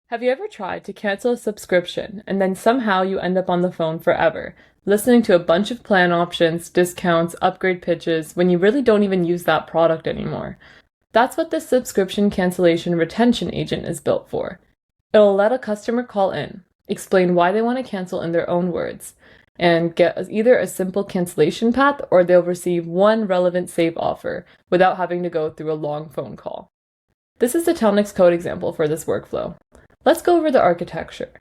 Have you ever tried to cancel a subscription and then somehow you end up on the phone forever, listening to a bunch of plan options, discounts, upgrade pitches, when you really don't even use that product anymore? That's what this subscription cancellation retention agent is built for. It'll let a customer call in, explain why they want to cancel in their own words, and get either a simple cancellation path or they'll receive one relevant save offer without having to go through a long phone call. This is the Telnyx code example for this workflow. Let's go over the architecture.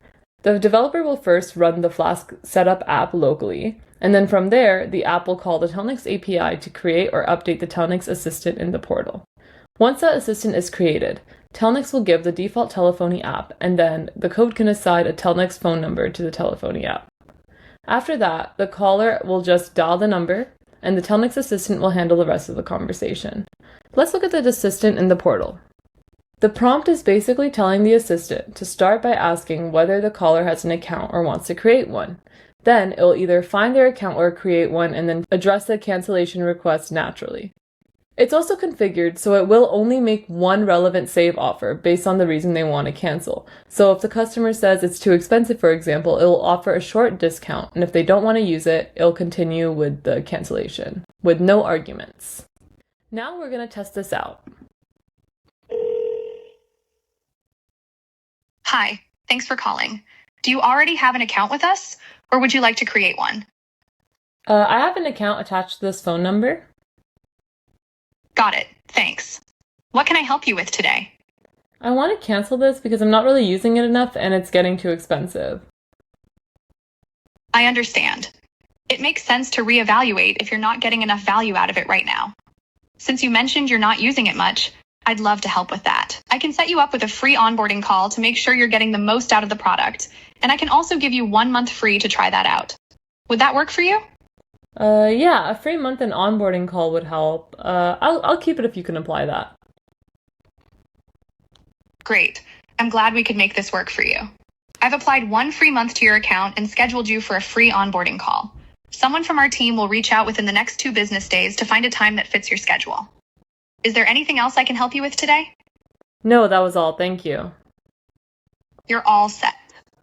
The developer will first run the Flask setup app locally, and then from there, the app will call the Telnyx API to create or update the Telnyx assistant in the portal. Once that assistant is created, Telnyx will give the default telephony app, and then the code can assign a Telnyx phone number to the telephony app. After that, the caller will just dial the number, and the Telnyx assistant will handle the rest of the conversation. Let's look at the assistant in the portal. The prompt is basically telling the assistant to start by asking whether the caller has an account or wants to create one. Then it will either find their account or create one and then address the cancellation request naturally. It's also configured so it will only make one relevant save offer based on the reason they want to cancel. So if the customer says it's too expensive, for example, it will offer a short discount, and if they don't want to use it, it'll continue with the cancellation with no arguments. Now we're going to test this out. Hi, thanks for calling. Do you already have an account with us, or would you like to create one? I have an account attached to this phone number. Got it, thanks. What can I help you with today? I want to cancel this because I'm not really using it enough and it's getting too expensive. I understand. It makes sense to reevaluate if you're not getting enough value out of it right now. Since you mentioned you're not using it much, I'd love to help with that. I can set you up with a free onboarding call to make sure you're getting the most out of the product, and I can also give you 1 month free to try that out. Would that work for you? Yeah, a free month and onboarding call would help. I'll keep it if you can apply that. Great. I'm glad we could make this work for you. I've applied 1 free month to your account and scheduled you for a free onboarding call. Someone from our team will reach out within the next 2 business days to find a time that fits your schedule. Is there anything else I can help you with today? No, that was all. Thank you. You're all set.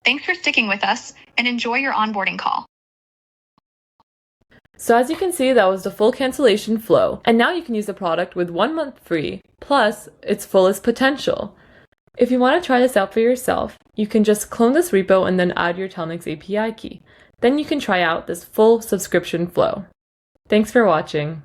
Thanks for sticking with us, and enjoy your onboarding call. So as you can see, that was the full cancellation flow, and now you can use the product with 1 month free, plus its fullest potential. If you want to try this out for yourself, you can just clone this repo and then add your Telnyx API key. Then you can try out this full subscription flow. Thanks for watching.